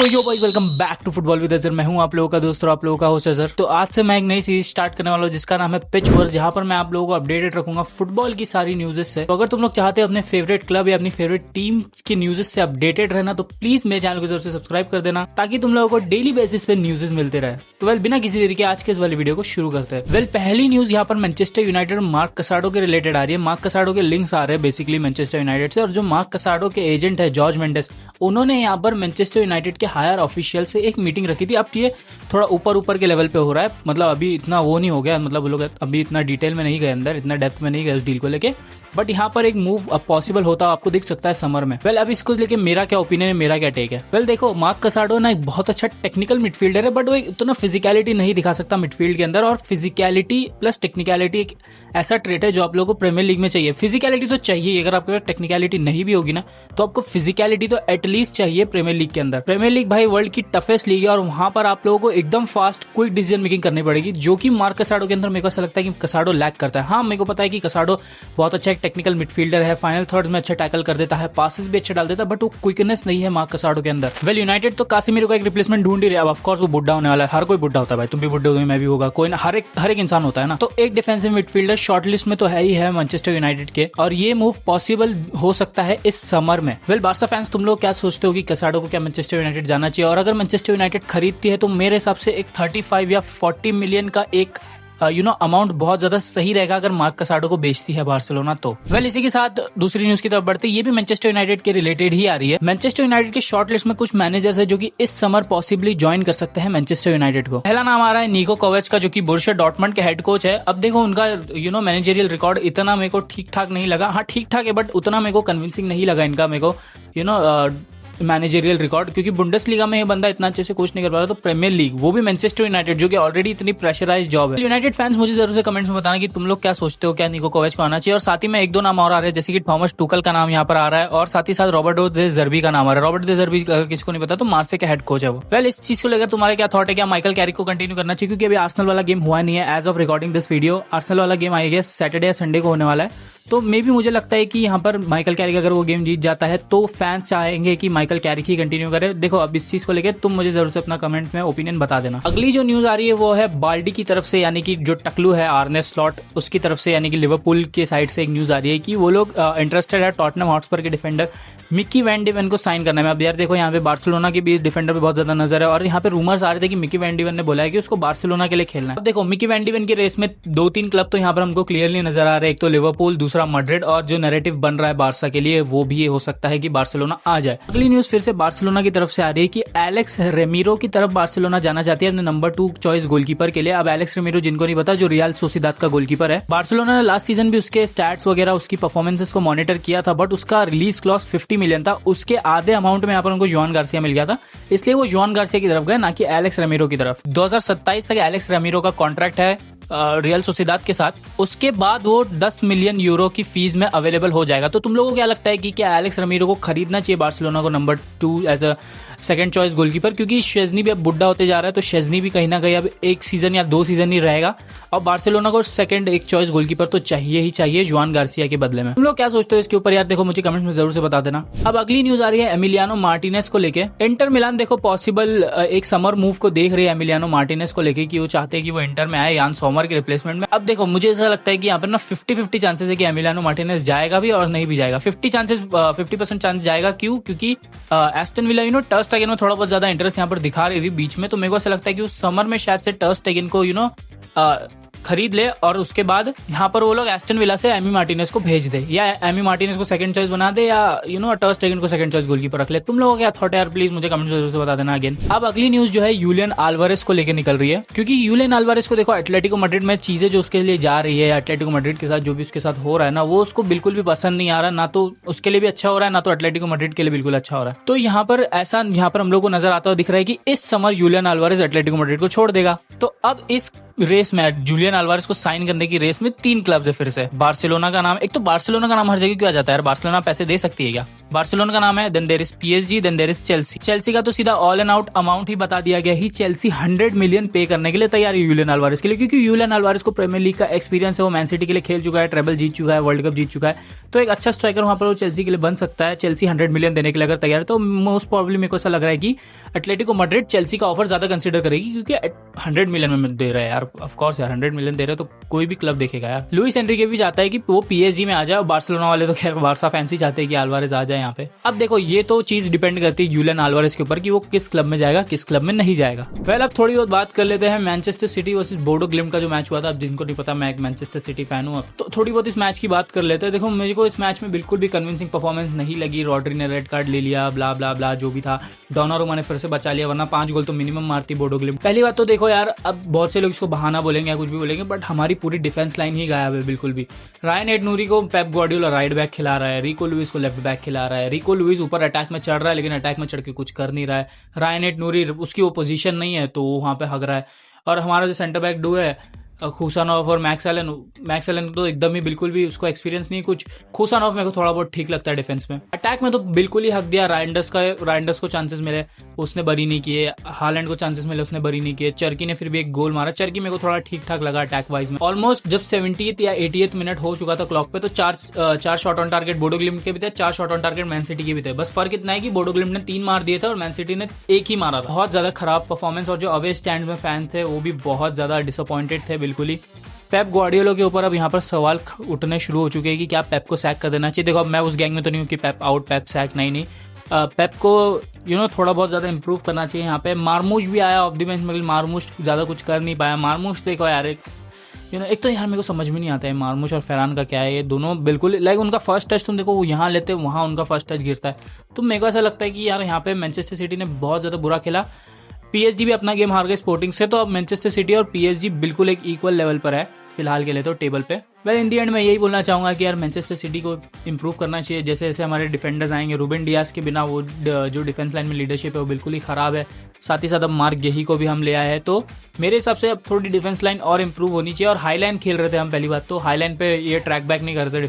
तो यो भाई welcome back to football with Azhar. मैं हूं आप लोगों का दोस्त और आप लोगों का होस्ट अजहर। तो आज से मैं एक नई सीरीज स्टार्ट करने वाला हूं जिसका नाम है पिच वर्स, जहां पर मैं आप लोगों को अपडेटेड रखूंगा फुटबॉल की सारी न्यूज़ेस से। तो अगर तुम लोग चाहते हो अपने फेवरेट क्लब या अपनी फेवरेट टीम की न्यूज़ेस से अपडेटेड रहना तो प्लीज मेरे चैनल को जरूर से सब्सक्राइब कर देना ताकि तुम लोगों को डेली बेसिस पे न्यूज़ेस मिलते रहे। तो बिना किसी देरी के आज के इस वाली वीडियो को शुरू करते हैं। पहली न्यूज यहाँ पर मैनचेस्टर यूनाइटेड मार्क कसाडो के रिलेटेड आ रही है। मार्क कसाडो के लिंक्स आ रहे हैं बेसिकली मैनचेस्टर यूनाइटेड से, और जो मार्क कसाडो के एजेंट है जॉर्ज मेंडेस, उन्होंने यहाँ पर मैनचेस्टर यूनाइटेड के हायर ऑफिशियल से एक मीटिंग रखी थी। अब ये थोड़ा ऊपर के लेवल पे हो रहा है, मतलब अभी इतना वो नहीं हो गया, मतलब वो लोग अभी इतना डिटेल में नहीं गए, अंदर इतना डेप्थ में नहीं गए उस डील को लेके, बट यहाँ पर एक मूव अब पॉसिबल होता आपको दिख सकता है समर में। अब इसको लेके मेरा क्या ओपिनियन है, मेरा क्या टेक है। देखो, मार्क कसाडो ना एक बहुत अच्छा टेक्निकल मिडफील्डर है, बट वो उतना फिजिकलिटी नहीं दिखा सकता मिडफील्ड के अंदर, और फिजिकलिटी प्लस टेक्निकलिटी एक ऐसा ट्रेट है जो आप लोगों को प्रीमियर लीग में चाहिए। फिजिकलिटी तो चाहिए, अगर आपके पास टेक्निकलिटी नहीं भी होगी ना तो आपको फिजिकलिटी तो एटलीस्ट चाहिए प्रीमियर लीग के अंदर। प्रीमियर लीग भाई वर्ल्ड की टफेस्ट लीग है, और वहां पर आप लोगों को एकदम फास्ट क्विक डिसीजन मेकिंग करनी पड़ेगी, जो कि मार्क कसाडो के अंदर मेरे को ऐसा लगता है कि कसाडो लैक करता है। हाँ, मेरे को पता है कि कसाडो बहुत अच्छा एक टेक्निकल मिडफील्डर है, फाइनल थर्ड्स में अच्छा टैकल कर देता है, पासेस भी अच्छा डाल देता है, बट वो क्विकनेस नहीं है मार्क कसाडो के अंदर। यूनाइटेड तो कासिमिरो का एक रिप्लेसमेंट ढूंढ ही रहा है। ऑफ कोर्स वो बुढ़ा होने वाला है, हर कोई बुढ़ा होता है भाई, तुम भी बुढ़े हो, मैं भी होगा, कोई ना, हर एक इंसान होता है ना। तो एक डिफेंसिव मिडफील्डर शॉर्ट लिस्ट में तो है ही है मैनचेस्टर यूनाइटेड के, और ये मूव पॉसिबल हो सकता है इस समर में। बार्सा फैंस, तुम लोग क्या सोचते हो कि कसाडो को क्या मैनचेस्टर यूनाइटेड जाना चाहिए? और अगर मैनचेस्टर यूनाइटेड खरीदती है तो मेरे हिसाब से एक 35 या 40 मिलियन का एक अमाउंट बहुत ज्यादा सही रहेगा अगर मार्क कसाडो को बेचती है बार्सिलोना तो। इसी के साथ दूसरी न्यूज की तरफ बढ़ते, ये भी मैनचेस्टर यूनाइटेड के रिलेटेड ही आ रही है। मैनचेस्टर यूनाइटेड के शॉर्ट लिस्ट में कुछ मैनेजर्स है जो कि इस समर पॉसिबली ज्वाइन कर सकते हैं मैनचेस्टर यूनाइटेड को। पहला नाम आ रहा है निको कोवेच का, जो कि बोरुसिया डॉर्टमंड के हेड कोच है। अब देखो, उनका मैनेजरियल रिकॉर्ड इतना मेरे को ठीक ठाक नहीं लगा। हाँ, ठीक ठाक है, बट उतना मेरे को कन्विंसिंग नहीं लगा इनका, मेरे को मैनेजरियल रिकॉर्ड, क्योंकि बुंडेसलीगा में ये बंदा इतना अच्छे से कोच नहीं कर पा रहा, तो प्रीमियर लीग, वो भी मैनचेस्टर यूनाइटेड जो कि ऑलरेडी इतनी प्रेशराइज जॉब है। यूनाइटेड फैंस मुझे जरूर से कमेंट्स में बताना कि तुम लोग क्या सोचते हो, क्या निको कोवेच को आना चाहिए। और साथ ही में एक दो नाम और आ रहे हैं, जैसे कि थॉमस टुकल का नाम यहाँ पर आ रहा है, और साथ ही साथ रॉबर्टो दे ज़र्बी का नाम आ रहा है। रॉबर्टो दे ज़र्बी किसी को नहीं पता, तो मार्से के हेड कोच है वो। इस चीज को लेकर तुम्हारे क्या थॉट है, क्या माइकल कैरिक को कंटिन्यू करना चाहिए? क्योंकि अभी आर्सेनल वाला गेम हुआ नहीं है as of recording this video. Arsenal वाला गेम आएगा सैटरडे या संडे को होने वाला है, तो मे भी मुझे लगता है कि यहाँ पर माइकल कैरिक अगर वो गेम जीत जाता है तो फैंस चाहेंगे कि माइकल कैरिक ही कंटिन्यू करे। देखो, अब इस चीज को लेकर तुम मुझे जरूर से अपना कमेंट में ओपिनियन बता देना। अगली जो न्यूज आ रही है वो है बाल्डी की तरफ से, यानी कि जो टकलू है आर्ने स्लॉट, उसकी तरफ से, यानी कि लिवरपूल के साइड से एक न्यूज आ रही है कि वो लोग इंटरेस्टेड है टॉटनहम हॉटस्पर के डिफेंडर मिकी वैन डिवन को साइन करने में। अब यार देखो, यहाँ पे बार्सिलोना के भी इस डिफेंडर पे बहुत ज्यादा नजर है, और यहाँ पे रूमर्स आ रहे थे कि मिकी वैन डिवन ने बोला है कि उसको बार्सिलोना के लिए खेलना है। अब देखो, मिकी वैन डिवन की रेस में 2-3 क्लब तो यहाँ पर हमको क्लियरली नजर आ रहे हैं, एक तो लिवरपूल, दूसरा मैड्रिड, और जो नैरेटिव बन रहा है बार्सा के लिए वो भी ये हो सकता है कि बार्सिलोना आ जाए। अगली न्यूज फिर से बार्सिलोना की तरफ से आ रही है कि एलेक्स रेमिरो की तरफ बार्सिलोना जाना चाहती है अपने नंबर 2 चॉइस गोलकीपर के लिए। अब एलेक्स रेमिरो, जिनको नहीं पता, जो रियल सोसिदाद का गोलकीपर है। बार्सिलोना ने लास्ट सीजन भी उसके स्टैट्स वगैरह, उसकी परफॉर्मेंसेस को मॉनिटर किया था, बट उसका रिलीज क्लॉज 50 मिलियन था, उसके आधे अमाउंट में यहाँ पर उनको जुआन गार्सिया मिल गया था, इसलिए वो जुआन गार्सिया की तरफ गए, ना कि एलेक्स रेमिरो की तरफ। 2027 तक एलेक्स रेमिरो का कॉन्ट्रैक्ट है रियल सोसिदाद के साथ, उसके बाद वो 10 मिलियन यूरो की फीस में अवेलेबल हो जाएगा। तो तुम लोगों को क्या लगता है कि क्या एलेक्स रेमिरो को खरीदना चाहिए बार्सिलोना को number 2 as a second choice goalkeeper? क्योंकि शेज़नी भी अब बुढ़ा होते जा रहा है, तो शेज़नी भी कहीं ना कहीं अब 1 सीजन या 2 सीजन ही रहेगा, और बार्सिलोना को सेकंड एक चॉइस गोलकीपर तो चाहिए ही चाहिए जुआन गार्सिया के बदले में। तुम लोग क्या सोचते हो इसके ऊपर यार? देखो, मुझे कमेंट्स में जरूर से बता देना। अब अगली न्यूज आ रही है एमिलियानो मार्टिनेज को लेके। इंटर मिलान देखो पॉसिबल एक समर मूव को देख रही है एमिलियानो मार्टिनेज को लेके, कि वो चाहते हैं कि वो इंटर में आए यान सोमर के रिप्लेसमेंट में। अब देखो, मुझे ऐसा लगता है कि यहाँ पर ना 50-50 चांसेस है कि एमिलियानो मार्टिनेज जाएगा भी और नहीं भी जाएगा। 50% चांस जाएगा। क्यों? क्योंकि एस्टन विला टर स्टेगन में थोड़ा बहुत ज्यादा इंटरेस्ट यहाँ पर दिखा रही थी बीच में, तो मेरे को ऐसा लगता है कि उस समर में शायद से टर स्टेगन को खरीद ले, और उसके बाद यहाँ पर वो लोग एस्टन विला से एमी मार्टिनेज को भेज दे, या एमी मार्टिनेज को सेकंड चॉइस बना दे, या टर स्टेगन को सेकंड चॉइस गोलकीपर रख ले। तुम लोगों का क्या थॉट है यार? प्लीज मुझे कमेंट जरूर से बता देना अगेन। अब अगली न्यूज जो है यूलियन अल्वारेज को लेकर निकल रही है, क्योंकि यूलियन अल्वारेज को देखो एटलेटिको मैड्रिड में चीजें जो उसके लिए जा रही है, एटलेटिको मैड्रिड के साथ जो भी उसके साथ हो रहा है ना, वो उसको बिल्कुल भी पसंद नहीं आ रहा, ना तो उसके लिए भी अच्छा हो रहा है, ना तो एटलेटिको मैड्रिड के लिए बिल्कुल अच्छा हो रहा है। तो यहाँ पर हम लोग को नजर आता हुआ दिख रहा है कि इस summer Julian Alvarez Atletico Madrid को छोड़ देगा। तो अब इस रेस में, जूलियन अल्वारेज को साइन करने की रेस में 3 क्लब्स है फिर से। बार्सिलोना का नाम, एक तो बार्सिलोना का नाम हर जगह क्यों आ जाता है यार? बार्सिलोना पैसे दे सकती है क्या? बार्सिलोना का नाम है, then there is PSG, then there is Chelsea. Chelsea का तो सीधा ऑल एंड आउट अमाउंट ही बता दिया गया ही, चेल्सी 100 मिलियन पे करने के लिए तैयार है यूलियन अल्वारेज के लिए, क्योंकि यूलियन अल्वारेज को प्रीमियर लीग का एक्सपीरियंस है, वो मैन सिटी के लिए खेल चुका है, ट्रेबल जीत चुका है, वर्ल्ड कप जीत चुका है, तो एक अच्छा स्ट्राइकर वहां पर वो चेल्सी के लिए बन सकता है। चेल्सी 100 मिलियन देने के लिए अगर तैयार है तो मोस्ट प्रॉब्लली मेरे को ऐसा लग रहा है कि एटलेटिको मैड्रिड चेल्सी का ऑफर ज्यादा कंसीडर करेगी, क्योंकि 100 मिलियन में दे रहा है यार, ऑफ कोर्स यार 100 मिलियन दे रहे तो कोई भी क्लब देखेगा यार। लुइस एनरिके भी चाहता है कि वो PSG में आ जाए, और बार्सिलोना वाले तो खैर बार्सा फैंस ही चाहते हैं कि अल्वारेज आ जाए यहाँ पे। अब देखो ये तो चीज डिपेंड करती है यूलियन अल्वारेज के ऊपर कि वो किस क्लब में जाएगा, किस क्लब में नहीं जाएगा। वेल अब थोड़ी बहुत बात कर लेते हैं मैनचेस्टर सिटी वर्सेस बोडो ग्लिम्ट का जो मैच हुआ था। अब जिनको नहीं पता, मैं एक मैनचेस्टर सिटी फैन हूँ, तो थोड़ी बहुत इस मैच की बात कर लेते हैं। देखो मेरे को इस मैच में बिल्कुल भी कन्विंसिंग परफॉर्मेंस नहीं लगी। रॉड्री ने रेड कार्ड ले लिया, ब्ला ब्ला ब्ला जो भी था, डोनारुमा ने फिर से बचा लिया, वरना 5 गोल तो मिनिमम मारती बोडो ग्लिम्ट। पहली बात तो देखो यार, अब बहुत से लोग इसको बहाना बोलेंगे या कुछ भी बोलेंगे, बट हमारी पूरी डिफेंस लाइन ही गायब है बिल्कुल भी। रायन एट-नूरी को पेप गार्डियोला राइट बैक खिला रहा है, रिको लुइस को लेफ्ट बैक खिला रहा है। रिको लुइस ऊपर अटैक में चढ़ रहा है, लेकिन अटैक में चढ़ के कुछ कर नहीं रहा है। रायन एट-नूरी उसकी वो पोजीशन नहीं है, तो वहां पे हग रहा है। और हमारा जो सेंटर बैक डू है खुसानोफ और मैक्स एलन तो एकदम ही बिल्कुल भी उसको एक्सपीरियंस नहीं कुछ। खुसानोफ मेरे को थोड़ा बहुत ठीक लगता है डिफेंस में। अटैक में तो बिल्कुल ही हक दिया। राइंडर्स को चांसेस मिले, उसने बरी नहीं किए। हालैंड को चांसेस मिले, उसने बरी नहीं किए। चर्की ने फिर भी एक गोल मारा। चर्की मेरे को थोड़ा ठीक ठाक लगा अटैक वाइज में। ऑलमोस्ट जब 70th या 80th मिनट हो चुका था क्लॉक पे, तो चार शॉट ऑन टारगेट बोडो ग्लिम्ट के भी थे, 4 shot on target man city के भी थे। बस फर्क इतना है कि बोडो ग्लिम्ट ने 3 मार दिए थे और मैन सिटी ने 1 ही मारा था। बहुत ज्यादा खराब परफॉर्मेंस, और जो अवे स्टैंड में फैन थे वो भी बहुत ज्यादा डिसअपॉइंटेड थे बिल्कुल ही। पेप गार्डियोला के ऊपर अब यहाँ पर सवाल उठने शुरू हो चुके हैं कि क्या पेप को सैक कर देना चाहिए। देखो अब मैं उस गैंग में तो नहीं हूँ कि पेप आउट पेप सैक, नहीं। पेप को थोड़ा बहुत ज़्यादा इंप्रूव करना चाहिए यहाँ पे। मार्मूश भी आया ऑफ द बेंच, मगर मार्मूश ज़्यादा कुछ कर नहीं पाया। मार्मूश देखो यार, एक तो यार मेरे को समझ में नहीं आता है मार्मूश और फेरान का क्या है। ये दोनों बिल्कुल लाइक उनका फर्स्ट टच तुम देखो, वो यहाँ लेते वहाँ उनका फर्स्ट टच गिरता है। तो मेरे को ऐसा लगता है कि यार यहाँ पे मैनचेस्टर सिटी ने बहुत ज़्यादा बुरा खेला। PSG भी अपना गेम हार गए स्पोर्टिंग से, तो अब मैनचेस्टर सिटी और PSG बिल्कुल एक इक्वल लेवल पर है फिलहाल के लिए तो टेबल पे। वेल इन दी एंड मैं यही बोलना चाहूँगा कि यार मैनचेस्टर सिटी को इंप्रूव करना चाहिए। जैसे जैसे हमारे डिफेंडर्स आएंगे, रूबेन डियास के बिना वो जो डिफेंस लाइन में लीडरशिप है वो बिल्कुल ही ख़राब है। साथ ही साथ अब मार्क गेही को भी हम ले आए हैं, तो मेरे हिसाब से अब थोड़ी डिफेंस लाइन और इंप्रूव होनी चाहिए। और हाई लाइन खेल रहे थे हम, पहली बात तो हाई लाइन पे ये ट्रैक बैक नहीं करते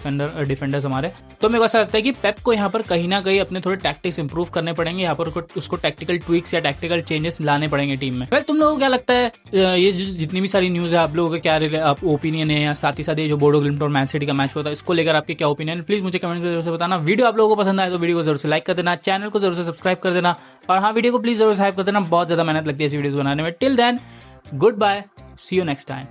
डिफेंडर्स हमारे। तो मेरे को ऐसा लगता है कि पेप को यहाँ पर कहीं ना कहीं अपने थोड़े टैक्टिक्स इंप्रूव करने पड़ेंगे। यहाँ पर उसको टैक्टिकल ट्विक्स या टैक्टिकल चेंजेस लाने पड़ेंगे टीम में। वेल तुम लोगों को क्या लगता है, ये जितनी भी सारी न्यूज़ है आप लोगों का क्या ओपिनियन है, या साथ ही साथ ये जो बोडो ग्लिम्ट और मैन सिटी का मैच हुआ था इसको लेकर आपके क्या ओपिनियन है, प्लीज मुझे कमेंट में जरूर से बताना। वीडियो आप लोगों को पसंद आए तो वीडियो को जरूर से लाइक कर देना, चैनल को जरूर से सब्सक्राइब कर देना, और हाँ वीडियो को प्लीज जरूर सब्सक्राइब कर देना। बहुत ज्यादा मेहनत लगती है इस वीडियो बनाने में। Till then good bye, see you next time.